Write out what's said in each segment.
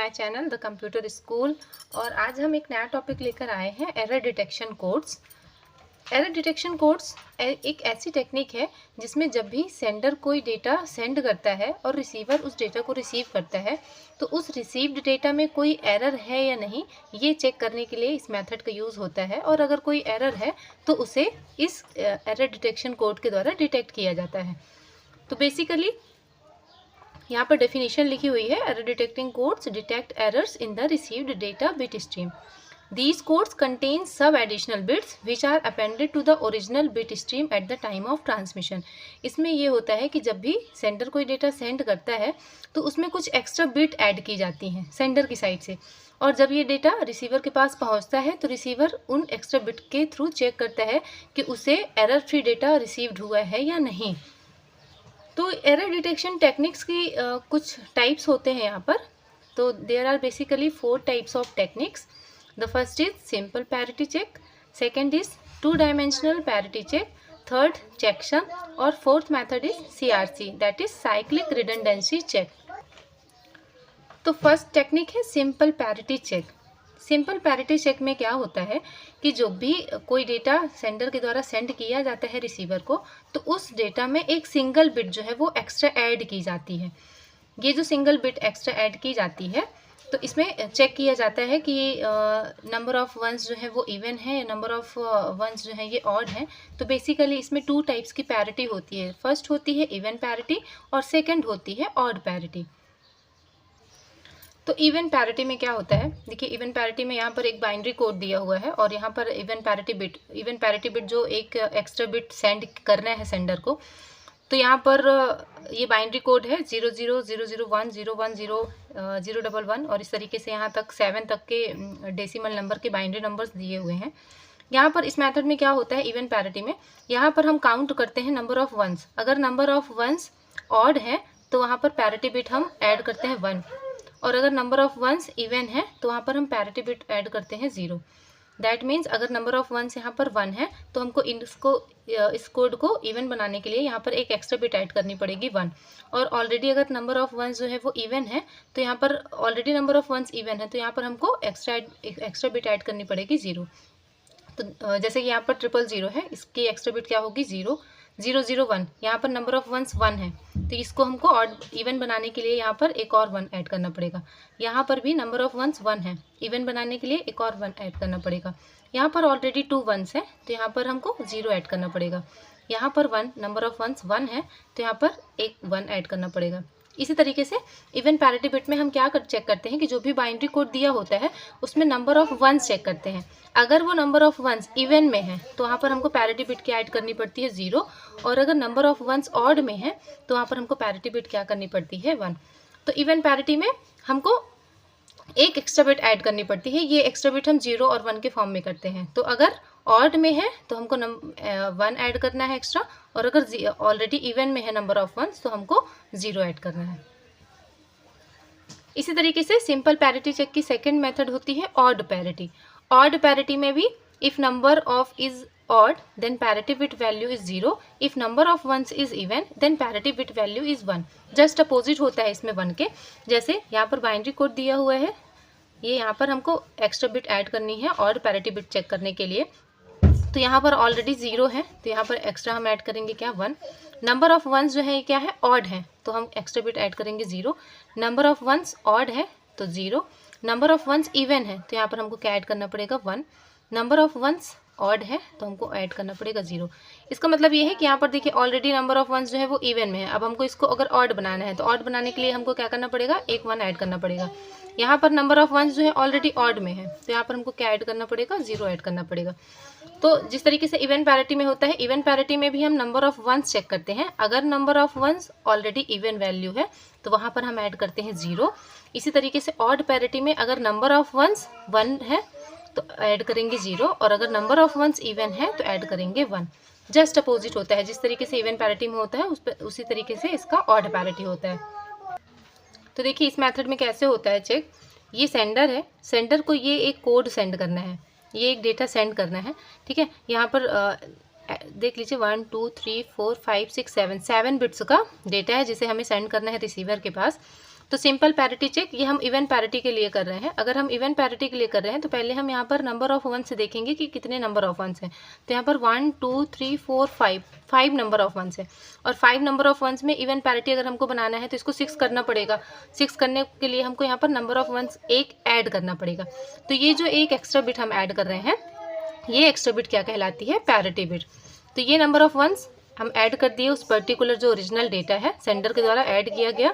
My channel the computer school. और आज हम एक नया टॉपिक लेकर आए हैं, error detection codes. Error detection codes एक ऐसी टेक्निक है जिसमें जब भी सेंडर कोई डेटा सेंड करता है और रिसीवर उस डेटा को रिसीव करता है तो उस रिसीव्ड डेटा में कोई एरर है या नहीं, ये चेक करने के लिए इस मेथड का यूज़ होता है। और अगर कोई एरर है तो उसे इस एरर डिटेक्शन कोड के द्वारा डिटेक्ट किया जाता है। तो बेसिकली यहाँ पर डेफिनेशन लिखी हुई है, error detecting codes detect errors in the received data bit stream. These codes contain some additional bits which are appended to the original bit stream at the time of transmission। इसमें ये होता है कि जब भी सेंडर कोई data send करता है तो उसमें कुछ एक्स्ट्रा बिट ऐड की जाती हैं सेंडर की साइड से, और जब ये डेटा रिसीवर के पास पहुंचता है तो रिसीवर उन एक्स्ट्रा बिट के थ्रू चेक करता है कि उसे एरर फ्री डेटा रिसीव्ड हुआ है या नहीं। तो एरर डिटेक्शन टेक्निक्स की कुछ टाइप्स होते हैं यहाँ पर। तो there are basically 4 types of techniques. The first is simple parity check, second is two-dimensional parity check, third checksum, और fourth method is CRC, that is cyclic redundancy check। तो first technique है simple parity check. Simple parity check में क्या होता है कि जो भी कोई डेटा सेंडर के द्वारा सेंड किया जाता है रिसीवर को, तो उस डेटा में एक सिंगल बिट जो है वो एक्स्ट्रा ऐड की जाती है। ये जो सिंगल बिट एक्स्ट्रा ऐड की जाती है तो इसमें चेक किया जाता है कि नंबर ऑफ़ वंस जो है वो इवन है या नंबर ऑफ़ वंस जो है ये ऑड है। तो बेसिकली इसमें 2 टाइप्स की पैरिटी होती है। फर्स्ट होती है इवन पैरिटी और सेकंड होती है ऑड पैरिटी। तो इवन पैरिटी में क्या होता है, देखिए इवन पैरिटी में यहाँ पर एक बाइनरी कोड दिया हुआ है और यहाँ पर इवन पैरिटी बिट जो एक एक्स्ट्रा बिट सेंड करना है सेंडर को, तो यहाँ पर ये बाइनरी कोड है 0000101001 और इस तरीके से यहाँ तक 7 तक के डेसिमल नंबर के बाइनरी नंबर्स दिए हुए हैं। यहाँ पर इस मेथड में क्या होता है, इवन पैरिटी में यहाँ पर हम काउंट करते हैं नंबर ऑफ़ वंस। अगर नंबर ऑफ़ वंस ऑड है तो वहाँ पर पैरिटी बिट हम ऐड करते हैं 1, और अगर नंबर ऑफ़ वंस इवन है तो वहाँ पर हम पैरिटी बिट ऐड करते हैं 0। दैट मीन्स अगर नंबर ऑफ़ वंस यहाँ पर 1 है तो हमको इस कोड को इवन बनाने के लिए यहाँ पर एक एक्स्ट्रा बिट ऐड करनी पड़ेगी 1। और ऑलरेडी अगर नंबर ऑफ़ वंस जो है वो इवन है तो यहाँ पर already number of ones even है तो यहाँ पर हमको एक्स्ट्रा बिट ऐड करनी पड़ेगी 0। तो जैसे कि यहाँ पर 000 है, इसकी एक्स्ट्रा बिट क्या होगी 001। यहाँ पर नंबर ऑफ़ वंस 1 है तो इसको हमको ऑड इवन बनाने के लिए यहाँ पर एक और 1 ऐड करना पड़ेगा। यहाँ पर भी नंबर ऑफ़ वंस 1 है, इवन बनाने के लिए एक और 1 ऐड करना पड़ेगा। यहाँ पर ऑलरेडी 2 वंस है तो यहाँ पर हमको 0 ऐड करना पड़ेगा। यहाँ पर 1 नंबर ऑफ़ वंस 1 है तो यहाँ पर एक 1 ऐड करना पड़ेगा। इसी तरीके से इवन पैरिटी बिट में हम क्या चेक करते हैं कि जो भी बाइनरी कोड दिया होता है उसमें नंबर ऑफ़ वंस चेक करते हैं। अगर वो नंबर ऑफ़ वंस इवन में है तो वहाँ पर हमको पैरिटी बिट क्या ऐड करनी पड़ती है 0, और अगर नंबर ऑफ़ वंस ऑड में है तो वहाँ पर हमको पैरिटी बिट क्या करनी पड़ती है 1। तो इवन पैरिटी में हमको एक एक्स्ट्रा बिट ऐड करनी पड़ती है। ये एक्स्ट्रा बिट हम 0 और 1 के फॉर्म में करते हैं। तो अगर ऑड में है तो हमको 1 ऐड करना है एक्स्ट्रा, और अगर ऑलरेडी इवन में है नंबर ऑफ़ वंस तो हमको 0 ऐड करना है। इसी तरीके से सिंपल पैरिटी चेक की सेकंड मेथड होती है ऑड पैरिटी। ऑड पैरिटी में भी if number of is odd then parity bit value is 0, if number of ones is even then parity bit value is 1। Just opposite होता है इसमें 1 के। जैसे यहाँ पर बाइनरी कोड दिया हुआ है, ये यहाँ पर हमको एक्स्ट्रा बिट ऐड करनी है ऑड पैरिटी बिट चेक करने के लिए। तो यहाँ पर ऑलरेडी 0 है तो यहाँ पर एक्स्ट्रा हम ऐड करेंगे क्या 1। नंबर ऑफ़ वंस जो है क्या है ऑड है तो हम एक्स्ट्रा बिट ऐड करेंगे 0। नंबर ऑफ़ वंस ऑड है तो 0। नंबर ऑफ़ वंस इवन है तो यहाँ पर हमको क्या ऐड करना पड़ेगा 1। नंबर ऑफ़ वंस ऑड है तो हमको ऐड करना पड़ेगा 0। इसका मतलब ये है कि यहाँ पर देखिए ऑलरेडी नंबर ऑफ़ वंस जो है वो इवन में है। अब हमको इसको अगर ऑड बनाना है तो ऑड बनाने के लिए हमको क्या करना पड़ेगा, एक 1 ऐड करना पड़ेगा। यहाँ पर नंबर ऑफ़ वंस जो है ऑलरेडी ऑड में है तो यहाँ पर हमको क्या ऐड करना पड़ेगा, 0 ऐड करना पड़ेगा। तो जिस तरीके से इवन पैरिटी में होता है, इवन पैरिटी में भी हम नंबर ऑफ़ वंस चेक करते हैं। अगर number of ones already even value है तो वहाँ पर हम ऐड करते हैं 0। इसी तरीके से ऑड पैरिटी में अगर नंबर ऑफ़ वंस 1 है तो ऐड करेंगे 0, और अगर नंबर ऑफ़ वंस इवन है तो ऐड करेंगे 1। जस्ट अपोजिट होता है, जिस तरीके से इवन पैरिटी में होता है उसी तरीके से इसका ऑड पैरिटी होता है। तो देखिए इस मेथड में कैसे होता है चेक। ये सेंडर है, सेंडर को ये एक कोड सेंड करना है, ये एक डेटा सेंड करना है, ठीक है। यहाँ पर देख लीजिए 1 2 3 4 5 6 7 बिट्स का डेटा है जिसे हमें सेंड करना है रिसीवर के पास। तो सिंपल पैरिटी चेक ये हम इवन पैरिटी के लिए कर रहे हैं। अगर हम इवन पैरिटी के लिए कर रहे हैं तो पहले हम यहाँ पर नंबर ऑफ वंस से देखेंगे कि कितने नंबर ऑफ वंस हैं। तो यहाँ पर 1 2 3 4 5 नंबर ऑफ वंस है, और 5 नंबर ऑफ वंस में इवन पैरिटी अगर हमको बनाना है तो इसको 6 करना पड़ेगा। 6 करने के लिए हमको यहाँ पर नंबर ऑफ वंस एक ऐड करना पड़ेगा। तो ये जो एक एक्स्ट्रा बिट हम ऐड कर रहे हैं, ये एक्स्ट्रा बिट क्या कहलाती है? Parity bit. तो ये नंबर ऑफ वंस हम ऐड कर दिए उस पर्टिकुलर जो ओरिजिनल डेटा है सेंडर के द्वारा ऐड किया गया।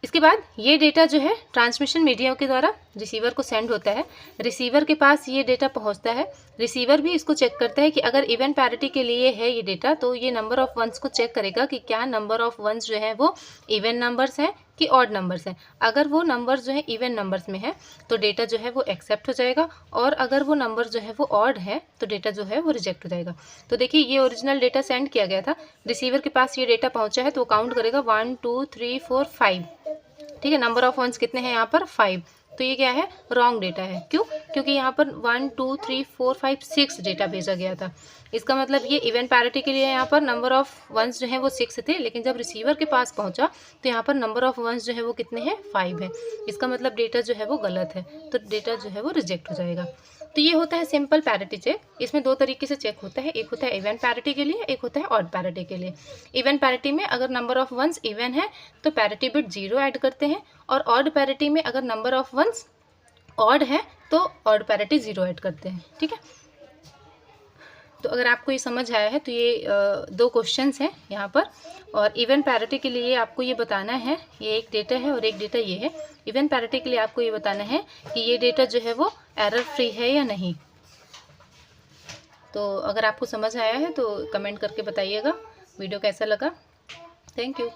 इसके बाद ये डेटा जो है ट्रांसमिशन मीडिया के द्वारा रिसीवर को सेंड होता है। रिसीवर के पास ये डेटा पहुंचता है। रिसीवर भी इसको चेक करता है कि अगर इवन पैरिटी के लिए है ये डेटा, तो ये नंबर ऑफ वंस को चेक करेगा कि क्या नंबर ऑफ वंस जो है वो इवन नंबर्स हैं कि ऑड नंबर्स हैं। अगर वो नंबर्स जो है इवन नंबर्स में है तो डेटा जो है वो एक्सेप्ट हो जाएगा, और अगर वो नंबर जो है वो ऑड है तो डेटा जो है वो रिजेक्ट हो जाएगा। तो देखिए ये ओरिजिनल डेटा सेंड किया गया था, रिसीवर के पास ये डेटा पहुंचा है तो वो काउंट करेगा 1 2 3 4 5। ठीक है, नंबर ऑफ वंस कितने हैं यहाँ पर? 5। तो ये क्या है? रॉन्ग डेटा है। क्यों? क्योंकि यहाँ पर 1 2 3 4 5 6 डेटा भेजा गया था। इसका मतलब ये इवन पैरिटी के लिए यहाँ पर नंबर ऑफ वंस जो है वो 6 थे, लेकिन जब रिसीवर के पास पहुँचा तो यहाँ पर नंबर ऑफ वंस जो है वो कितने हैं? 5 है। इसका मतलब डेटा जो है वो गलत है, तो डेटा जो है वो रिजेक्ट हो जाएगा। तो ये होता है सिंपल पैरिटी चेक। इसमें दो तरीके से चेक होता है, एक होता है इवन पैरिटी के लिए, एक होता है ऑड पैरिटी के लिए। इवन पैरिटी में अगर नंबर ऑफ वंस इवन है तो पैरिटी बिट 0 ऐड करते हैं, और ऑड पैरिटी में अगर नंबर ऑफ वंस ऑड है तो ऑड पैरिटी 0 ऐड करते हैं। ठीक है, तो अगर आपको ये समझ आया है तो ये 2 क्वेश्चंस हैं यहाँ पर, और इवन पैरिटी के लिए आपको ये बताना है, ये एक डेटा है और एक डेटा ये है। इवन पैरिटी के लिए आपको ये बताना है कि ये डेटा जो है वो एरर फ्री है या नहीं। तो अगर आपको समझ आया है तो कमेंट करके बताइएगा वीडियो कैसा लगा। Thank you.